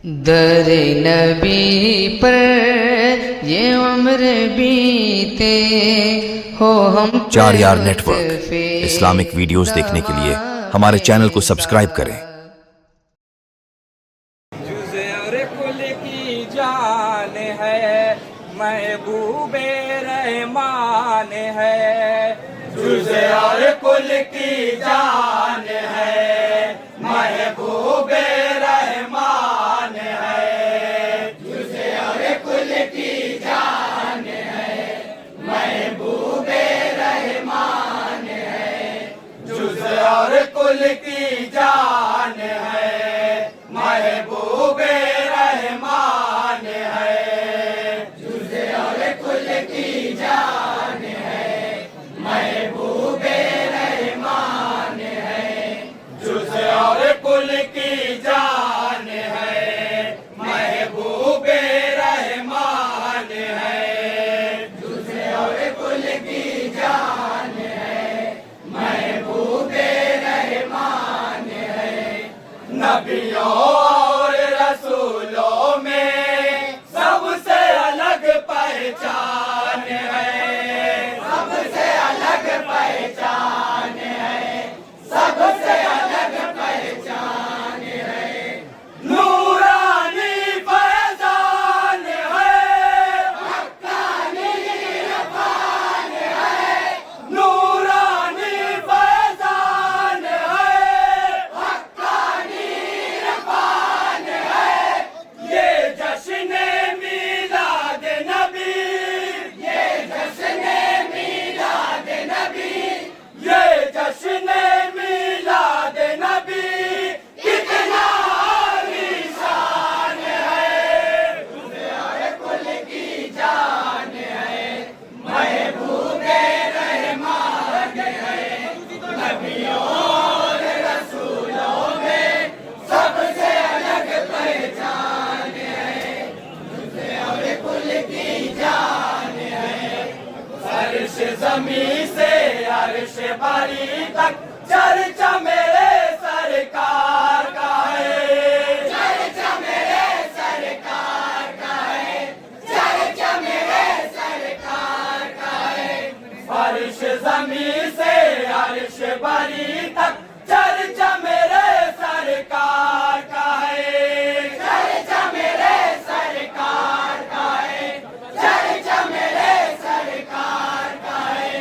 दर नबी पर ये उम्र बीते हो हम चार यार नेटवर्क इस्लामिक वीडियोस देखने के लिए हमारे चैनल को सब्सक्राइब करें। जुज़े और कुल की जान है, महबूबे रहमान है। जुज़े और कुल की जान है, महबूबे रहमान है। जुज़े और कुल की जान है, महबूबे रहमान है। जुज़े और कुल की जान है, महबूबे रहमान है। जुज़े और कुल की जान है, महबूबे रहमान है। जुज़े और कुल की जान है, महबूबे रहमान है। जुज़े और कुल की जान है, महबूबे रहमान है। नबियों और रसूलों में सबसे अलग पहचान है, सबसे अलग पहचान है, सबसे अलग पहचान है। नूरानी फैजान है, हक्कानी इरफान है। नूरानी फैजान है, हक्कानी इरफान है। ये जश्न मीलाद नबी, ये जश्न मीलाद नबी, ये जश्न मीलाद नबी कितना आलीशान है। जुज़े और कुल की जान है, महबूबे रहमान है। नबियों और रसूलों में सबसे अलग पहचान है। जुज़े और कुल की जान है। अर्श ज़मी से अर्श बारी तक चर्चा मेरे सरकार का है। चर्चा मेरे सरकार का है, चर्चा मेरे सरकार का है। अर्श ज़मी से अर्श बारी तक चर्चा मेरे सरकार का है। चर्चा मेरे सरकार का है, चर्चा मेरे सरकार का है।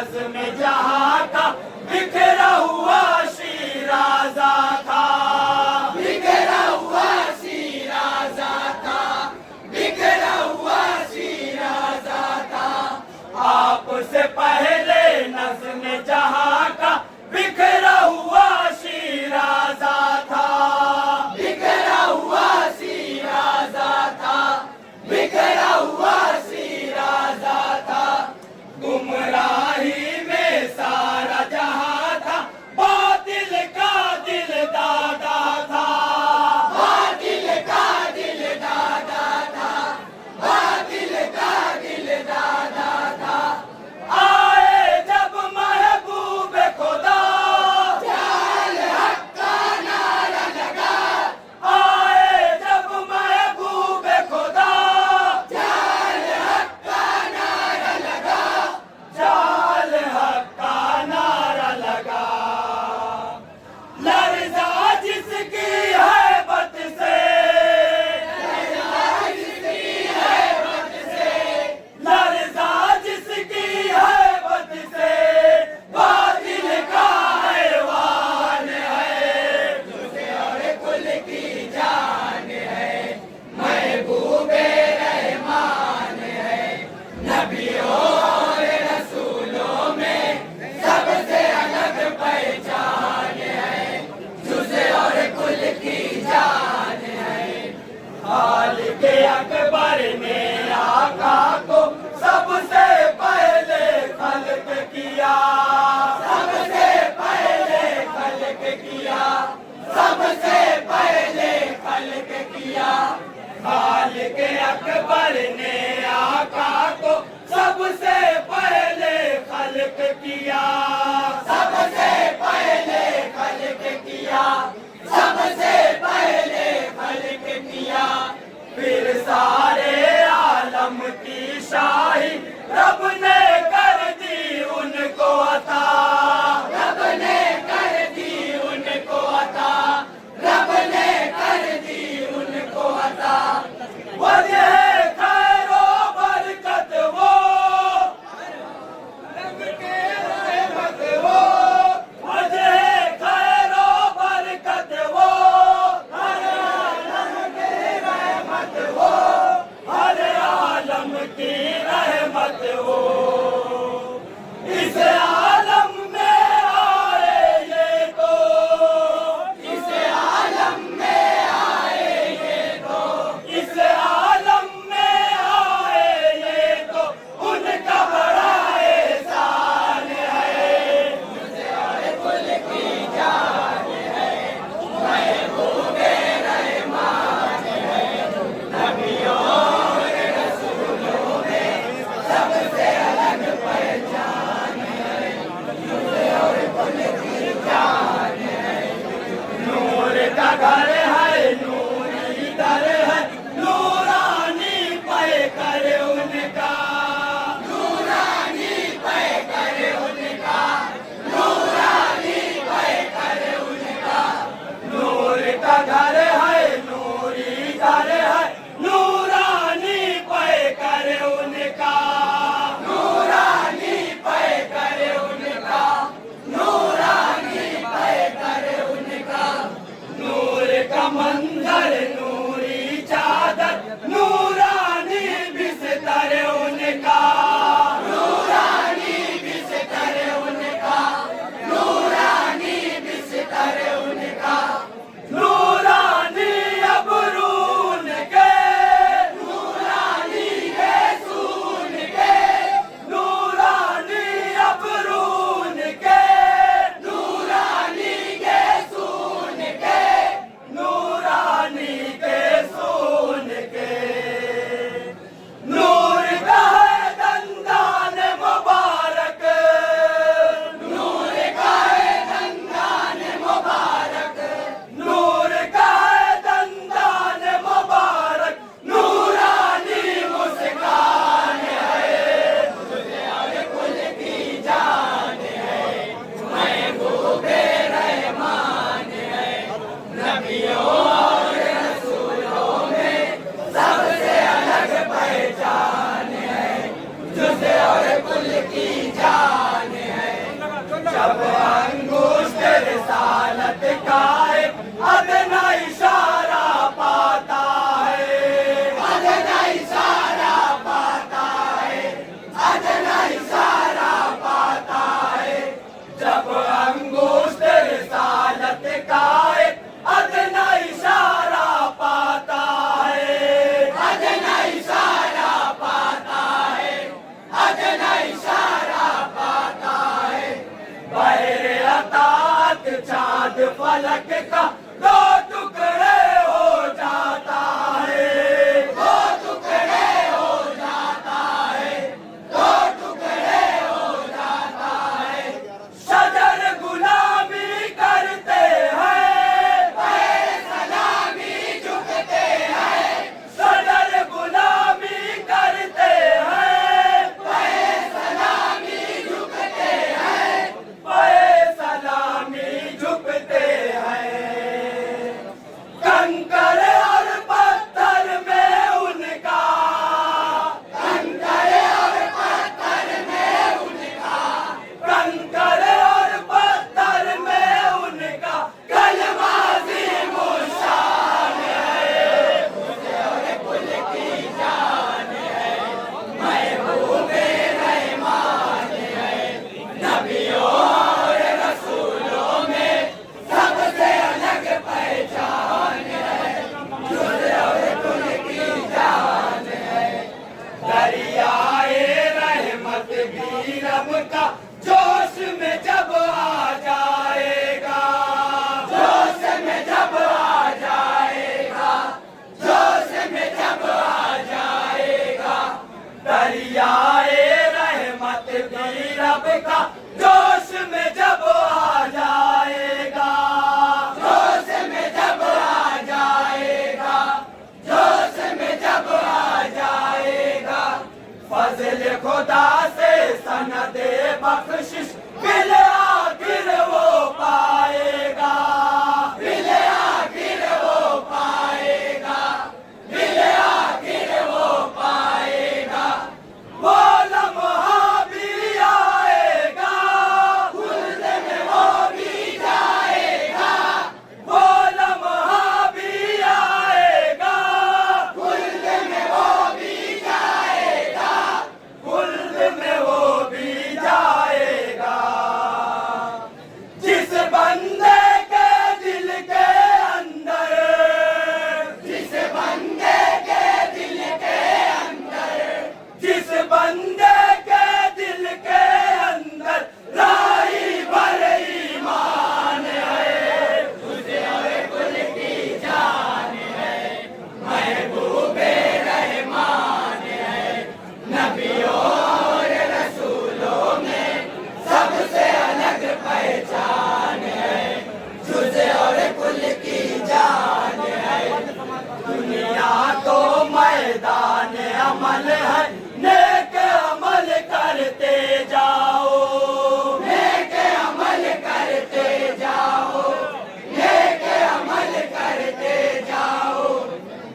नज़्म जहां का बिखरा हुआ शीराज़ा था, बिखरा हुआ शीराज़ा था, बिखरा हुआ शीराज़ा था। आपसे पहले नज़्म जहां का बिखरा हुआ शीराज़ा था, बिखरा हुआ शीराज़ा था, बिखरा हुआ शीराज़ा था। गुमराही में सारा जहां था, बातिल का दिल दादा था, बातिल का दिल दादा था, बातिल का दिल दादा था। आए जब महबूब फलक का दो टुकड़े हो जाता है, दो टुकड़े हो जाता है, दो टुकड़े हो जाता है। शजर गुलामी करते हैं, पैर सलामी झुकते हैं, शजर गुलामी करते हैं, पैर सलामी झुकते हैं, पैर सलामी झुकते हैं। कंकर और पत्थर में उनका, कंकर और पत्थर में उनका, कंकर और पत्थर में उनका कलमाज़ी मुशान है, मुझे और कुल की जान है, महबूबे रहमान है, नबियों और रसूलों में सबसे अलग पहचान है, मुझे और कुल की जान है। दरियाए रहमत भी रब का जोश में जब आ जाएगा, जोश में जब आ जाएगा, जोश में जब आ जाएगा। दरियाए रहमत भी रब का जोश में जब आ जाएगा, जोश में जब आ जाएगा, जोश में जब आ जाएगा। फजल खुदा से सनदे बख्शिश बिल आखिर वो पाएगा, बिल आखिर वो पाएगा, बिल आखिर वो पाएगा। वो लम्हा भी आएगा, खुल्द में वो भी जाएगा, वो लम्हा भी आएगा, खुल्द में वो भी जाएगा, खुल्द में वो भी जाएगा। जिस बंदे के दिल के अंदर, जिस बंदे के दिल के अंदर, जिस बंदे के दिल के अंदर राही भर ईमान है, तुझे और कुल की जान है, महबूबे रहमान है, नबियों और रसूलों में सबसे अलग पहचान है, तुझे और कुल की जान है। दुनिया तो मैदान अमल है, नेक अमल करते जाओ, नेक अमल करते जाओ, नेक अमल करते जाओ।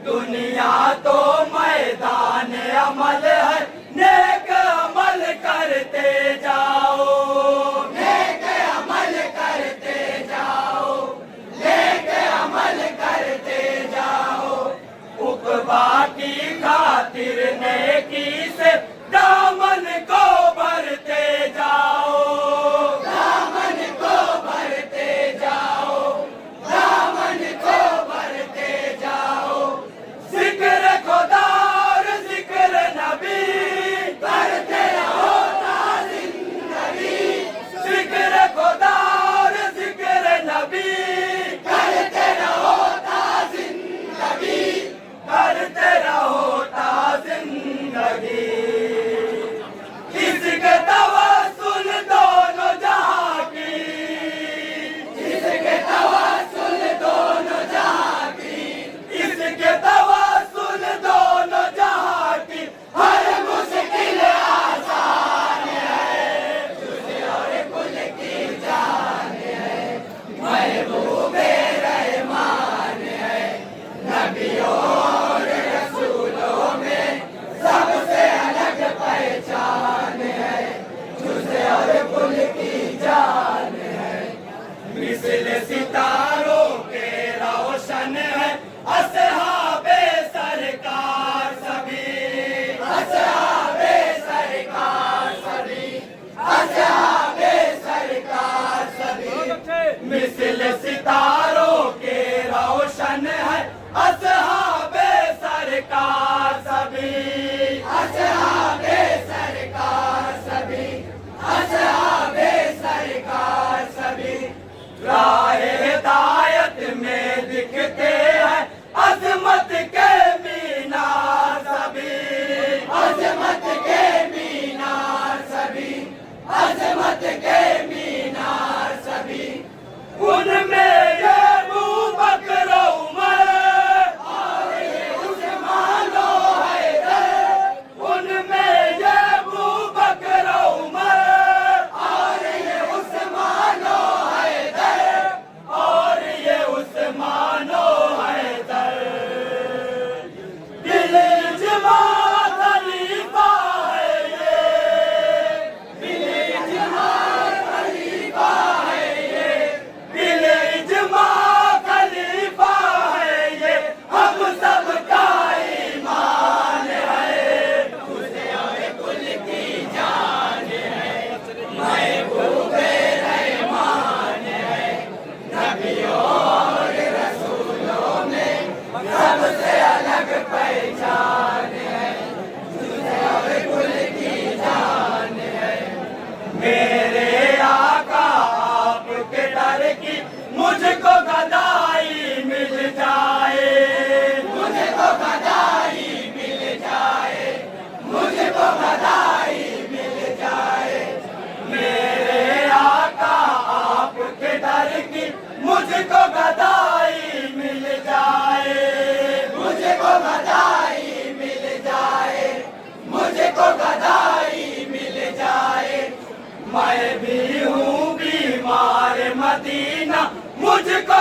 दुनिया तो मैदान अमल है, नेक अमल करते जाओ, नेक अमल करते जाओ, नेक अमल करते जाओ। उक़बा की खातिर नेकी से दामन को भरते जाओ, दामन को भरते जाओ, दामन को भरते जाओ। जिक्र खुदा और जिक्र नबी करते रहो ता जिंदगी, जिक्र खुदा और जिक्र नबी करते रहो ता जिंदगी, करते रहो ता जिंदगी। इसके तवस्सुल दोनों जहां की, इसके तवस्सुल दोनों जहां की, इसके तवस्सुल दोनों जहां की। हर मुश्किल आसान है, तुझे और कुल की जान है, महबूबे रहमान है, नबियों और रसूलों में सबसे अलग पहचान है, तुझे और कुल की जान है। मिस्ल सितारों के रोशन है असहाबे सरकार सभी, असहाबे सरकार सभी, असहाबे सरकार सभी। मिस्ल सितारों के रोशन है असहाबे सरकार सभी, असहाबे सरकार सभी, असहाबे सरकार सभी। राहे मैं भी हूँ बीमार मदीना मुझको